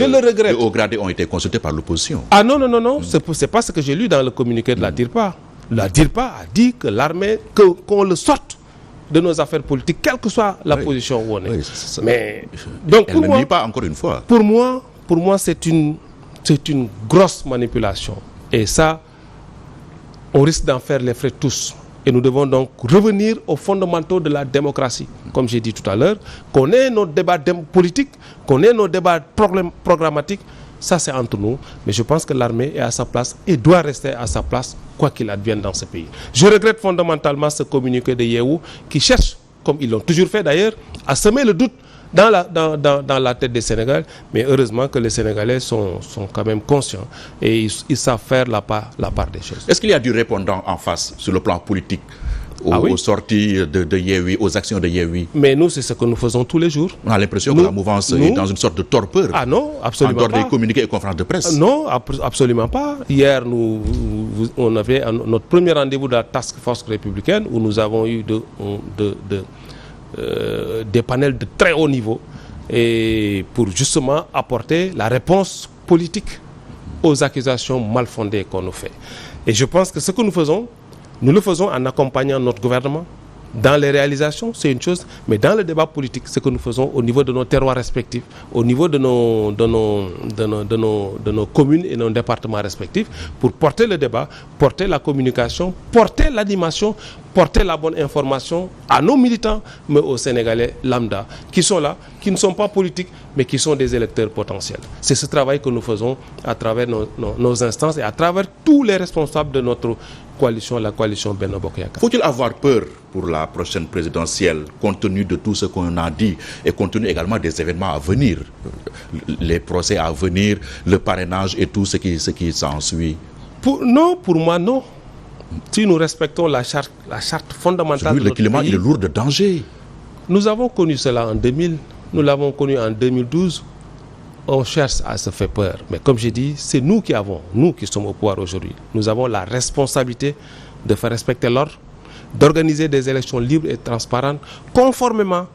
le regrette. Les hauts gradés ont été consultés par l'opposition. Ah non, c'est pas ce que j'ai lu dans le communiqué de la DIRPA. La DIRPA a dit que l'armée, qu'on le sorte de nos affaires politiques, quelle que soit la position où on est. Oui, mais donc elle ne nie pas encore une fois. Pour moi, c'est une grosse manipulation. Et ça, on risque d'en faire les frais tous. Et nous devons donc revenir aux fondamentaux de la démocratie. Comme j'ai dit tout à l'heure, qu'on ait nos débats politiques, qu'on ait nos débats programmatiques, ça c'est entre nous. Mais je pense que l'armée est à sa place et doit rester à sa place, quoi qu'il advienne dans ce pays. Je regrette fondamentalement ce communiqué de Yewwi qui cherche, comme ils l'ont toujours fait d'ailleurs, à semer le doute dans la tête des Sénégalais, mais heureusement que les Sénégalais sont quand même conscients et ils savent faire la part des choses. Est-ce qu'il y a du répondant en face sur le plan politique aux sorties de Yewwi, aux actions de Yewwi? Mais nous, c'est ce que nous faisons tous les jours. On a l'impression que la mouvance est dans une sorte de torpeur. Ah non, absolument pas. En dehors des communiqués et conférences de presse. Non, absolument pas. Hier, on avait notre premier rendez-vous de la Task Force républicaine où nous avons eu des panels de très haut niveau et pour justement apporter la réponse politique aux accusations mal fondées qu'on nous fait. Et je pense que ce que nous faisons, nous le faisons en accompagnant notre gouvernement. Dans les réalisations, c'est une chose, mais dans le débat politique, ce que nous faisons au niveau de nos terroirs respectifs, au niveau de nos communes et nos départements respectifs, pour porter le débat, porter la communication, porter l'animation, porter la bonne information à nos militants, mais aux Sénégalais lambda, qui sont là, qui ne sont pas politiques, mais qui sont des électeurs potentiels. C'est ce travail que nous faisons à travers nos instances et à travers tous les responsables de notre coalition, la coalition Benno Bokk Yakaar. Faut-il avoir peur pour la prochaine présidentielle, compte tenu de tout ce qu'on a dit et compte tenu également des événements à venir, les procès à venir, le parrainage et tout ce qui s'ensuit? Non, pour moi, non. Si nous respectons la charte fondamentale de notre pays, le climat, il est lourd de danger. Nous avons connu cela en 2000, nous l'avons connu en 2012. On cherche à se faire peur. Mais comme j'ai dit, c'est nous qui sommes au pouvoir aujourd'hui. Nous avons la responsabilité de faire respecter l'ordre, d'organiser des élections libres et transparentes, conformément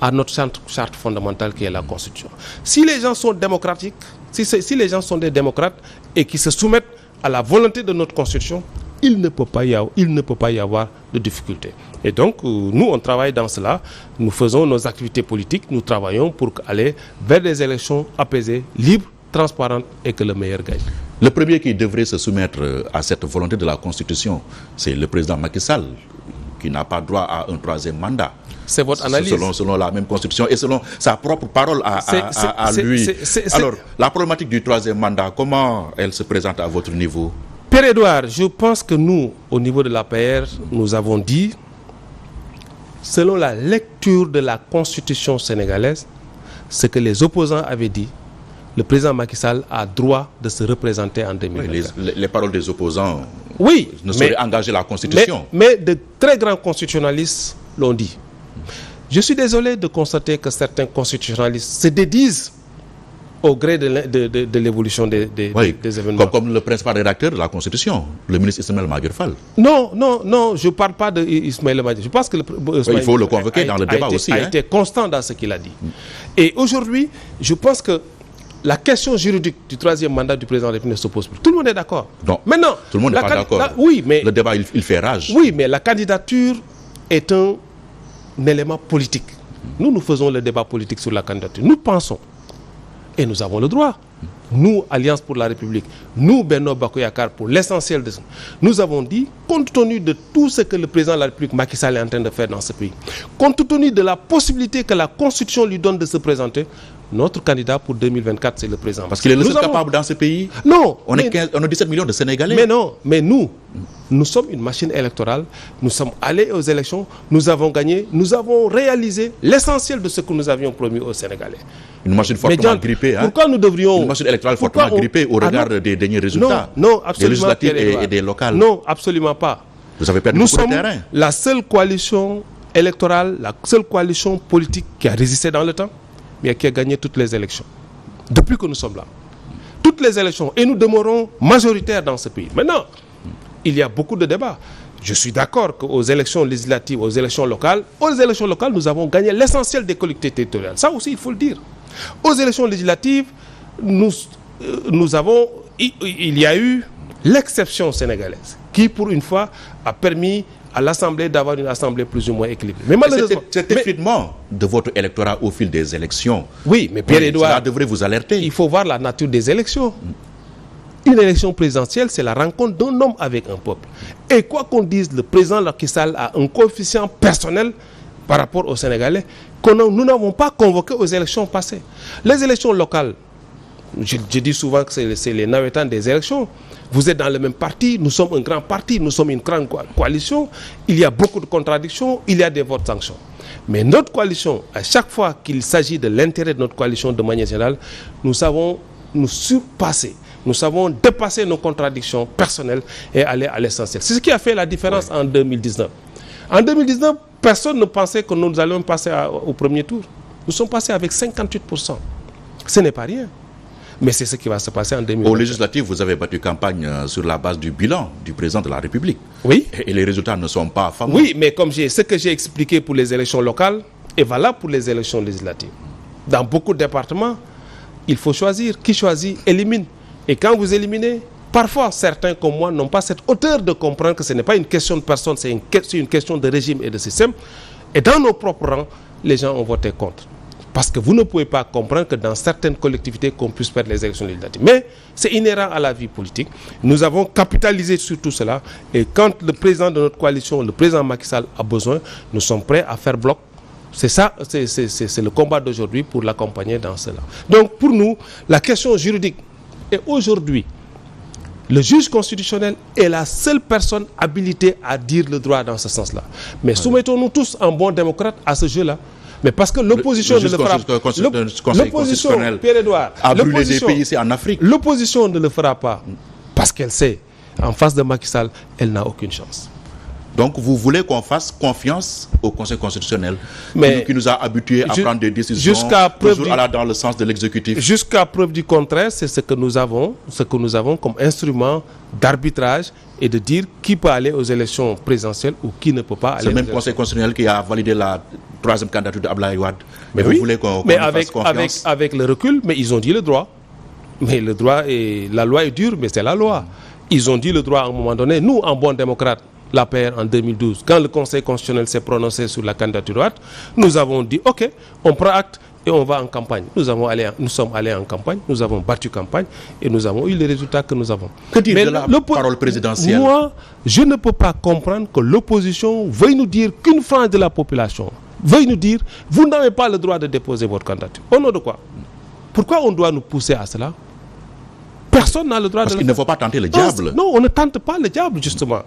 à notre charte fondamentale qui est la Constitution. Si les gens sont démocratiques, si les gens sont des démocrates et qui se soumettent à la volonté de notre Constitution, il ne peut pas y avoir de difficultés. Et donc, nous, on travaille dans cela. Nous faisons nos activités politiques. Nous travaillons pour aller vers des élections apaisées, libres, transparentes et que le meilleur gagne. Le premier qui devrait se soumettre à cette volonté de la Constitution, c'est le président Macky Sall, qui n'a pas droit à un troisième mandat. C'est votre analyse. Selon la même Constitution et selon sa propre parole à lui. Alors, la problématique du troisième mandat, comment elle se présente à votre niveau? Pierre-Edouard, je pense que nous, au niveau de l'APR, nous avons dit, selon la lecture de la Constitution sénégalaise, ce que les opposants avaient dit, le président Macky Sall a droit de se représenter en 2024. Oui, les paroles des opposants ne sauraient engager la Constitution. Mais de très grands constitutionnalistes l'ont dit. Je suis désolé de constater que certains constitutionnalistes se dédisent au gré de l'évolution des événements. Comme le principal rédacteur de la Constitution, le ministre Ismaël Madior Fall. Non, je ne parle pas d'Ismaël Madior. Je pense que il faut le convoquer dans le débat aussi. Il a été constant dans ce qu'il a dit. Et aujourd'hui, je pense que la question juridique du 3e mandat du président de la République ne se pose plus. Tout le monde est d'accord. Non, maintenant, tout le monde n'est pas d'accord. Oui, mais le débat, il fait rage. Oui, mais la candidature est un élément politique. Nous faisons le débat politique sur la candidature. Nous pensons, et nous avons le droit, nous, Alliance pour la République, nous, Benno Bokk Yakaar, pour l'essentiel de ça, nous avons dit, compte tenu de tout ce que le président de la République, Macky Sall, est en train de faire dans ce pays, compte tenu de la possibilité que la Constitution lui donne de se présenter, notre candidat pour 2024, c'est le président. Parce qu'il est le seul capable dans ce pays. Non. On a 17 millions de Sénégalais. Mais non, mais nous sommes une machine électorale, nous sommes allés aux élections, nous avons gagné, nous avons réalisé l'essentiel de ce que nous avions promis aux Sénégalais. Une machine fortement grippée. Pourquoi nous devrions... Une machine électorale fortement grippée au regard des derniers résultats. Non, absolument. Des législatives et des locales. Non, absolument pas. Vous avez perdu beaucoup de terrain. Nous sommes la seule coalition électorale, la seule coalition politique qui a résisté dans le temps, mais qui a gagné toutes les élections. Depuis que nous sommes là. Toutes les élections. Et nous demeurons majoritaires dans ce pays. Maintenant, il y a beaucoup de débats. Je suis d'accord qu'aux élections législatives, aux élections locales, nous avons gagné l'essentiel des collectivités territoriales. Ça aussi, il faut le dire. Aux élections législatives, nous avons... Il y a eu l'exception sénégalaise qui, pour une fois, a permis à l'Assemblée d'avoir une Assemblée plus ou moins équilibrée. Mais malheureusement... Cet effritement de votre électorat au fil des élections... Oui, mais Pierre-Edouard... Cela devrait vous alerter. Il faut voir la nature des élections. Une élection présidentielle, c'est la rencontre d'un homme avec un peuple. Et quoi qu'on dise, le président Macky Sall a un coefficient personnel par rapport aux Sénégalais que nous n'avons pas convoqué aux élections passées. Les élections locales, je dis souvent que c'est les navetans des élections. Vous êtes dans le même parti, nous sommes un grand parti, nous sommes une grande coalition. Il y a beaucoup de contradictions, il y a des votes sanctions. Mais notre coalition, à chaque fois qu'il s'agit de l'intérêt de notre coalition de manière générale, nous savons nous surpasser. Nous savons dépasser nos contradictions personnelles et aller à l'essentiel. C'est ce qui a fait la différence en 2019. En 2019, personne ne pensait que nous allions passer au premier tour. Nous sommes passés avec 58%. Ce n'est pas rien. Mais c'est ce qui va se passer en 2020. Au législatif, vous avez battu campagne sur la base du bilan du président de la République. Oui. Et les résultats ne sont pas fameux. Oui, mais comme ce que j'ai expliqué pour les élections locales est valable pour les élections législatives. Dans beaucoup de départements, il faut choisir. Qui choisit, élimine. Et quand vous éliminez, parfois certains comme moi n'ont pas cette hauteur de comprendre que ce n'est pas une question de personne, c'est une question de régime et de système. Et dans nos propres rangs, les gens ont voté contre. Parce que vous ne pouvez pas comprendre que dans certaines collectivités qu'on puisse perdre les élections législatives. Mais c'est inhérent à la vie politique. Nous avons capitalisé sur tout cela. Et quand le président de notre coalition, le président Macky Sall, a besoin, nous sommes prêts à faire bloc. C'est ça, c'est le combat d'aujourd'hui pour l'accompagner dans cela. Donc pour nous, la question juridique est aujourd'hui, le juge constitutionnel est la seule personne habilitée à dire le droit dans ce sens-là. Mais soumettons-nous tous en bons démocrates à ce jeu-là. Mais parce que l'opposition ne le fera pas. L'opposition, Pierre-Edouard, a brûlé des pays ici en Afrique. L'opposition ne le fera pas parce qu'elle sait, en face de Macky Sall, elle n'a aucune chance. Donc vous voulez qu'on fasse confiance au Conseil constitutionnel qui nous a habitués à prendre des décisions toujours dans le sens de l'exécutif. Jusqu'à preuve du contraire, c'est ce que nous avons comme instrument d'arbitrage et de dire qui peut aller aux élections présidentielles ou qui ne peut pas aller. C'est le même Conseil constitutionnel qui a validé la 3e candidature d'Abdoulaye Wade. Mais vous voulez qu'on fasse confiance avec le recul, mais ils ont dit le droit. Mais le droit la loi est dure, mais c'est la loi. Ils ont dit le droit à un moment donné. Nous, en bons démocrates, l'APR en 2012, quand le Conseil constitutionnel s'est prononcé sur la candidature droite, nous avons dit ok, on prend acte et on va en campagne. Nous sommes allés en campagne, nous avons battu campagne et nous avons eu les résultats que nous avons. Que dire de la parole présidentielle? Moi, je ne peux pas comprendre que l'opposition veuille nous dire qu'une frange de la population veuille nous dire vous n'avez pas le droit de déposer votre candidature. Au nom de quoi? Pourquoi on doit nous pousser à cela? Personne n'a le droit Parce qu'il ne faut pas tenter le diable. Non, on ne tente pas le diable, justement.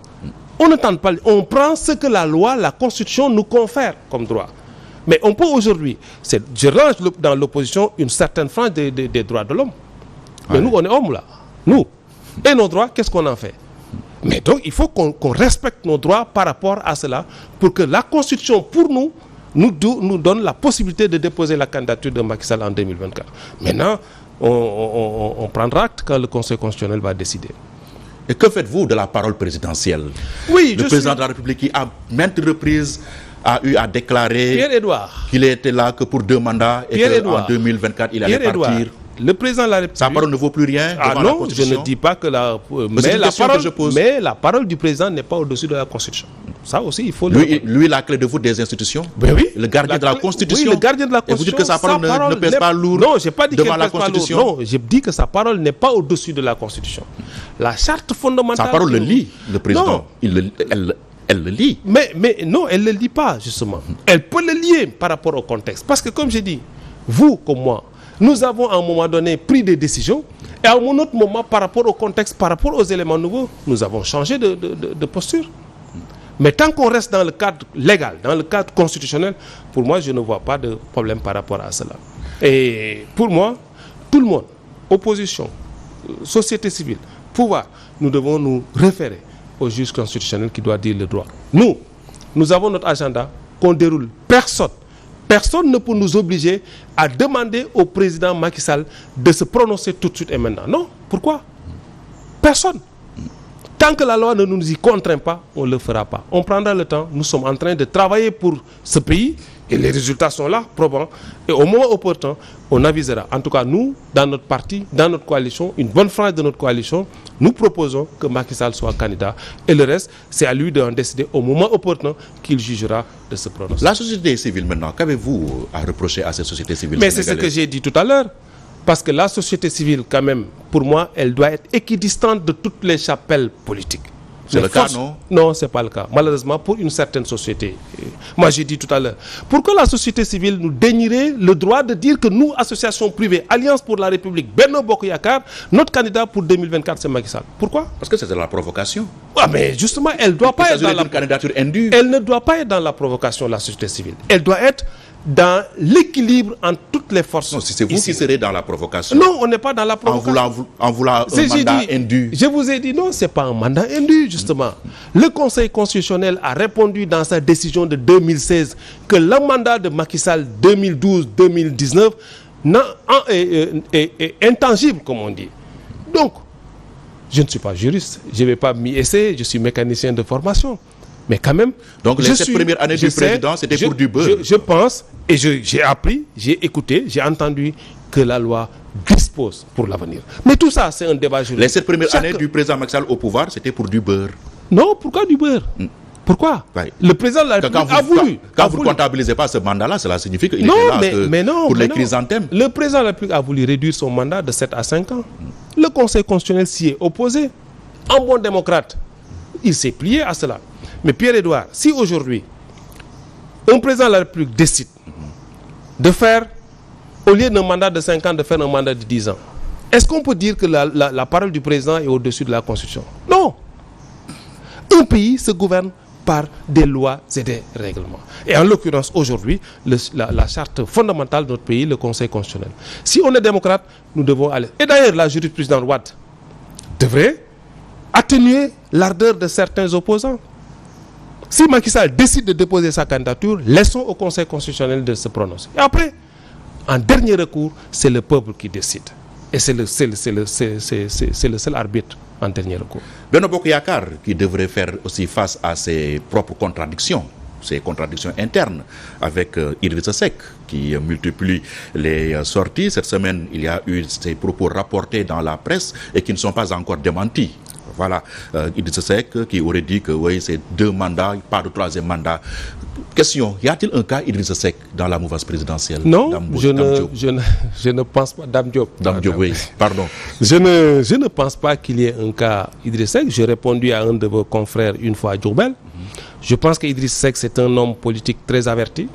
On ne tente pas. On prend ce que la loi, la Constitution nous confère comme droit. Mais on peut aujourd'hui, je range dans l'opposition une certaine frange des droits de l'homme. Mais nous, on est hommes là. Nous. Et nos droits, qu'est-ce qu'on en fait? Mais donc, il faut qu'on respecte nos droits par rapport à cela pour que la Constitution, pour nous donne la possibilité de déposer la candidature de Macky Sall en 2024. Maintenant, on prendra acte quand le Conseil constitutionnel va décider. Et que faites-vous de la parole présidentielle? Oui, le président de la République qui à maintes reprises a eu à déclarer qu'il était là que pour 2 mandats et qu'en 2024 il allait partir. Le président de la République... Sa parole ne vaut plus rien devant la Constitution. Je ne dis pas que la... Mais la parole du président n'est pas au-dessus de la Constitution. Ça aussi, il faut... Lui, la clé de voûte des institutions. Ben oui. Le gardien de la Constitution. Oui, le gardien de la Constitution. Et vous dites que sa parole ne pèse pas lourd devant la Constitution. Non, je dis que sa parole n'est pas au-dessus de la Constitution. La charte fondamentale... Sa parole le lit, le président. Elle le lit. Mais non, elle ne le lit pas, justement. Elle peut le lier par rapport au contexte. Parce que, comme j'ai dit, vous comme moi, nous avons à un moment donné pris des décisions et à un autre moment, par rapport au contexte, par rapport aux éléments nouveaux, nous avons changé de posture. Mais tant qu'on reste dans le cadre légal, dans le cadre constitutionnel, pour moi, je ne vois pas de problème par rapport à cela. Et pour moi, tout le monde, opposition, société civile, pouvoir, nous devons nous référer au juge constitutionnel qui doit dire le droit. Nous avons notre agenda qu'on déroule. Personne ne peut nous obliger à demander au président Macky Sall de se prononcer tout de suite et maintenant. Non. Pourquoi? Personne. Tant que la loi ne nous y contraint pas, on ne le fera pas. On prendra le temps. Nous sommes en train de travailler pour ce pays et les résultats sont là, probants. Et au moment opportun, on avisera. En tout cas, nous, dans notre parti, dans notre coalition, une bonne frange de notre coalition, nous proposons que Macky Sall soit candidat. Et le reste, c'est à lui d'en décider au moment opportun qu'il jugera de se prononcer. La société civile maintenant, qu'avez-vous à reprocher à cette société civile? Mais c'est ce que j'ai dit tout à l'heure. Parce que la société civile, quand même, pour moi, elle doit être équidistante de toutes les chapelles politiques. C'est le cas, non? Non, ce n'est pas le cas. Malheureusement, pour une certaine société. Moi, j'ai dit tout à l'heure. Pourquoi la société civile nous dénierait le droit de dire que nous, associations privées, Alliance pour la République, Benno Bokk Yakaar, notre candidat pour 2024, c'est Macky Sall. Pourquoi? Parce que c'est de la provocation. Ah, mais justement, elle ne doit pas être dans la candidature indue. Elle ne doit pas être dans la provocation de la société civile. Elle doit être dans l'équilibre entre toutes les forces. Non, si c'est vous qui serez dans la provocation. Non, on n'est pas dans la provocation. En voulant un mandat indu. Je vous ai dit non, ce n'est pas un mandat indu, justement. Le Conseil constitutionnel a répondu dans sa décision de 2016 que le mandat de Macky Sall 2012-2019 est intangible, comme on dit. Donc, je ne suis pas juriste, je ne vais pas m'y essayer, je suis mécanicien de formation. Mais quand même... Donc, les 7 premières années du président, c'était pour du beurre. Je pense, et j'ai appris, j'ai écouté, j'ai entendu que la loi dispose pour l'avenir. Mais tout ça, c'est un débat juridique. Les 7 premières années du président Macky Sall au pouvoir, c'était pour du beurre. Non, pourquoi du beurre? Pourquoi? Ouais. Le président de la République a voulu... Quand vous ne comptabilisez pas ce mandat-là, cela signifie qu'il était là pour les chrysanthèmes. Le président de la République a voulu réduire son mandat de 7 à 5 ans. Le Conseil constitutionnel s'y est opposé. En bon démocrate, il s'est plié à cela. Mais Pierre-Edouard, si aujourd'hui, un président de la République décide de faire, au lieu d'un mandat de 5 ans, de faire un mandat de 10 ans, est-ce qu'on peut dire que la parole du président est au-dessus de la Constitution? Non. Un pays se gouverne par des lois et des règlements. Et en l'occurrence, aujourd'hui, la charte fondamentale de notre pays, le Conseil constitutionnel. Si on est démocrate, nous devons aller. Et d'ailleurs, la jurisprudence Wade devrait atténuer l'ardeur de certains opposants. Si Macky Sall décide de déposer sa candidature, laissons au Conseil constitutionnel de se prononcer. Et après, en dernier recours, c'est le peuple qui décide. Et c'est le seul arbitre en dernier recours. Benno Bokk Yakaar qui devrait faire aussi face à ses propres contradictions, ses contradictions internes, avec Idrissa Seck qui multiplie les sorties. Cette semaine, il y a eu ces propos rapportés dans la presse et qui ne sont pas encore démentis. Voilà, Idrissa Seck qui aurait dit que oui, c'est 2 mandats, pas de 3e mandat. Question, y a-t-il un cas Idrissa Seck dans la mouvance présidentielle? Non, je ne pense pas. Dame Diop, oui, pardon. Je ne pense pas qu'il y ait un cas Idrissa Seck. J'ai répondu à un de vos confrères une fois à Diourbel. Je pense qu'Idrissa Seck, c'est un homme politique très averti.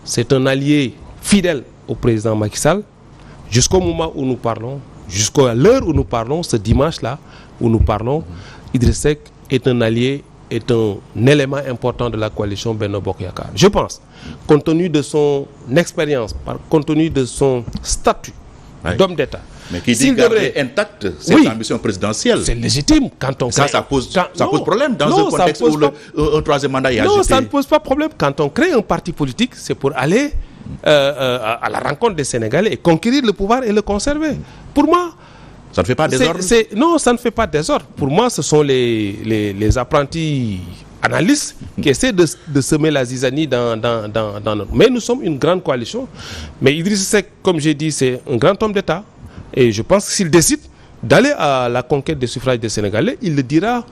C'est un allié fidèle au président Macky Sall. Jusqu'au moment où nous parlons, jusqu'à l'heure où nous parlons, ce dimanche-là, où nous parlons, Idrissa Seck est un allié, est un élément important de la coalition Benno Bokk Yakaar. Je pense, compte tenu de son expérience, compte tenu de son statut d'homme d'État. Mais qui dit garder intacte cette ambition présidentielle. C'est légitime quand on crée... Ça pose problème dans un contexte où un 3e mandat est agité. Non, ça ne pose pas problème. Quand on crée un parti politique, c'est pour aller à la rencontre des Sénégalais et conquérir le pouvoir et le conserver. Pour moi, ça ne fait pas désordre? Non, ça ne fait pas désordre. Pour moi, ce sont les apprentis analystes qui essaient de semer la zizanie dans notre... Mais nous sommes une grande coalition. Mais Idriss Seck, comme j'ai dit, c'est un grand homme d'État. Et je pense que s'il décide d'aller à la conquête des suffrages des Sénégalais, il le dira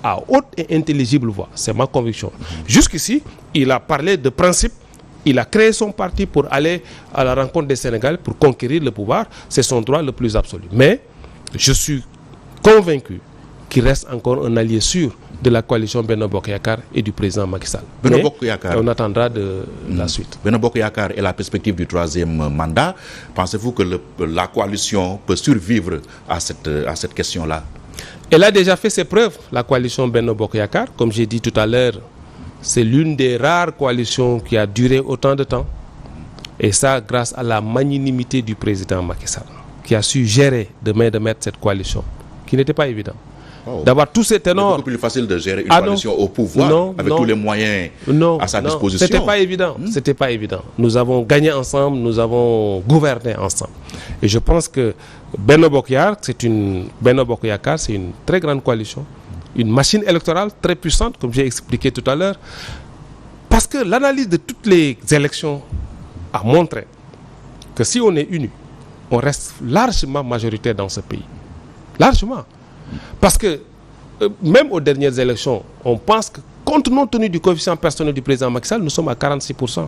à haute et intelligible voix. C'est ma conviction. Jusqu'ici, il a parlé de principe. Il a créé son parti pour aller à la rencontre des Sénégalais, pour conquérir le pouvoir. C'est son droit le plus absolu. Mais je suis convaincu qu'il reste encore un allié sûr de la coalition Benno Bokk Yakaar et du président Macky Sall. Benno Bokk Yakaar. On attendra de la suite. Benno Bokk Yakaar et la perspective du 3e mandat. Pensez-vous que la coalition peut survivre à cette question-là? Elle a déjà fait ses preuves, la coalition Benno Bokk Yakaar. Comme j'ai dit tout à l'heure, c'est l'une des rares coalitions qui a duré autant de temps. Et ça, grâce à la magnanimité du président Macky Sall, qui a su gérer de main de maître cette coalition, qui n'était pas évident. D'avoir tous ces ténors. C'est beaucoup plus facile de gérer une coalition au pouvoir avec tous les moyens à sa disposition. C'était pas évident. C'était pas évident. Nous avons gagné ensemble, nous avons gouverné ensemble. Et je pense que Benno Bokk Yakaar, c'est une très grande coalition, une machine électorale très puissante, comme j'ai expliqué tout à l'heure. Parce que l'analyse de toutes les élections a montré que si on est unis, on reste largement majoritaire dans ce pays. Largement. Parce que même aux dernières élections, on pense que compte tenu du coefficient personnel du président Macky Sall, nous sommes à 46%.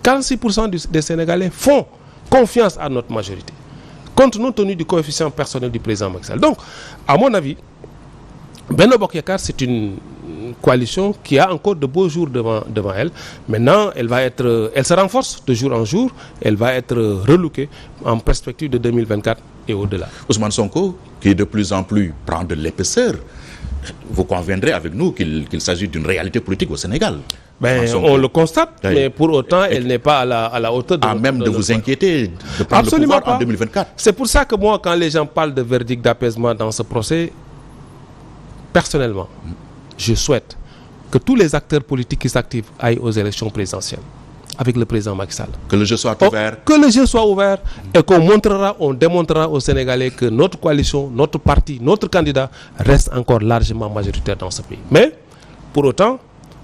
46% des Sénégalais font confiance à notre majorité. Compte tenu du coefficient personnel du président Macky Sall. Donc, à mon avis, Benno Bokk Yakaar, c'est une coalition qui a encore de beaux jours devant elle. Maintenant, elle se renforce de jour en jour. Elle va être relookée en perspective de 2024 et au-delà. Ousmane Sonko, qui de plus en plus prend de l'épaisseur, vous conviendrez avec nous qu'il s'agit d'une réalité politique au Sénégal. On le constate, mais pour autant, elle n'est pas à la hauteur de... même de vous inquiéter de prendre le pouvoir en 2024. C'est pour ça que moi, quand les gens parlent de verdict d'apaisement dans ce procès, personnellement, je souhaite que tous les acteurs politiques qui s'activent aillent aux élections présidentielles avec le président Macky Sall. Que le jeu soit ouvert. Que le jeu soit ouvert et on démontrera aux Sénégalais que notre coalition, notre parti, notre candidat reste encore largement majoritaire dans ce pays. Mais, pour autant,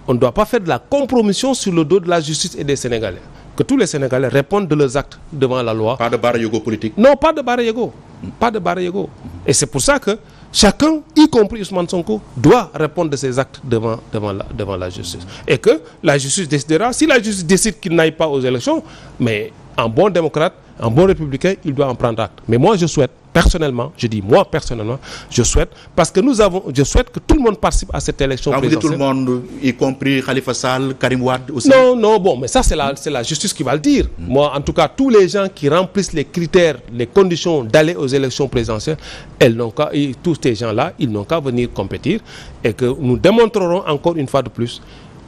on ne doit pas faire de la compromission sur le dos de la justice et des Sénégalais. Que tous les Sénégalais répondent de leurs actes devant la loi. Pas de barre-yogo politique. Non, pas de barre-yogo. Pas de barre-yogo. Et c'est pour ça que chacun, y compris Ousmane Sonko, doit répondre de ses actes devant la justice. Et que la justice décidera. Si la justice décide qu'il n'aille pas aux élections, mais en bon démocrate, en bon républicain, il doit en prendre acte. Mais moi, je souhaite, personnellement, je souhaite, parce que je souhaite que tout le monde participe à cette élection présidentielle. Vous dites tout le monde, y compris Khalifa Sall, Karim Wade aussi? Non, mais ça, c'est la justice qui va le dire. Moi, en tout cas, tous les gens qui remplissent les critères, les conditions d'aller aux élections présidentielles, tous ces gens-là, ils n'ont qu'à venir compétir et que nous démontrerons encore une fois de plus,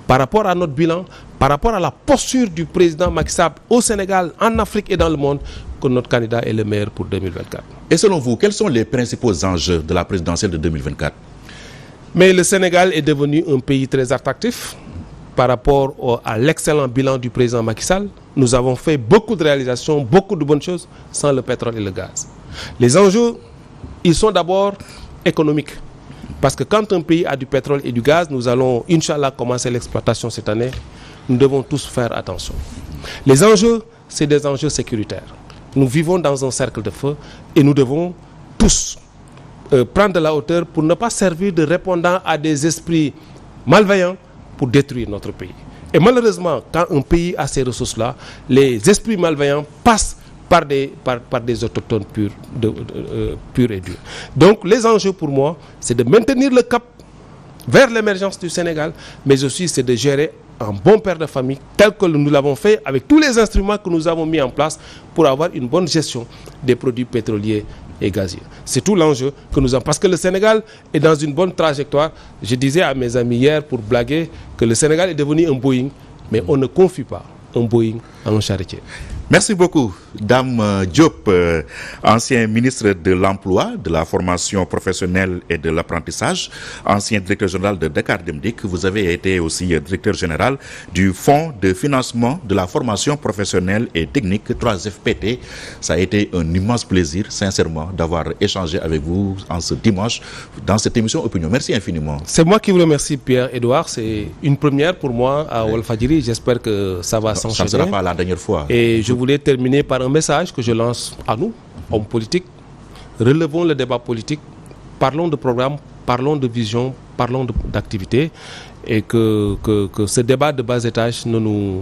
par rapport à notre bilan, par rapport à la posture du président Macky Sall au Sénégal, en Afrique et dans le monde, que notre candidat est le meilleur pour 2024. Et selon vous, quels sont les principaux enjeux de la présidentielle de 2024? Mais le Sénégal est devenu un pays très attractif par rapport à l'excellent bilan du président Macky Sall. Nous avons fait beaucoup de réalisations, beaucoup de bonnes choses sans le pétrole et le gaz. Les enjeux, ils sont d'abord économiques. Parce que quand un pays a du pétrole et du gaz, nous allons, Inch'Allah, commencer l'exploitation cette année. Nous devons tous faire attention. Les enjeux, c'est des enjeux sécuritaires. Nous vivons dans un cercle de feu et nous devons tous prendre de la hauteur pour ne pas servir de répondant à des esprits malveillants pour détruire notre pays. Et malheureusement, quand un pays a ces ressources-là, les esprits malveillants passent par des autochtones purs et durs. Donc les enjeux pour moi, c'est de maintenir le cap vers l'émergence du Sénégal, mais aussi c'est de gérer un bon père de famille tel que nous l'avons fait avec tous les instruments que nous avons mis en place pour avoir une bonne gestion des produits pétroliers et gaziers. C'est tout l'enjeu que nous avons. Parce que le Sénégal est dans une bonne trajectoire. Je disais à mes amis hier pour blaguer que le Sénégal est devenu un Boeing, mais on ne confie pas un Boeing à un charretier. Merci beaucoup, Dame Diop, ancien ministre de l'Emploi, de la formation professionnelle et de l'apprentissage, ancien directeur général de Dakar Dem Dikk. Vous avez été aussi directeur général du Fonds de financement de la formation professionnelle et technique 3FPT. Ça a été un immense plaisir, sincèrement, d'avoir échangé avec vous en ce dimanche dans cette émission Opinion. Merci infiniment. C'est moi qui vous remercie, Pierre-Édouard. C'est une première pour moi à Walfadjri. J'espère que ça va s'enchaîner. Ça ne sera pas la dernière fois. Et je voulais terminer par un message que je lance à nous, hommes politiques. Relevons le débat politique, parlons de programme, parlons de vision, parlons d'activité, et que ce débat de bas étage ne nous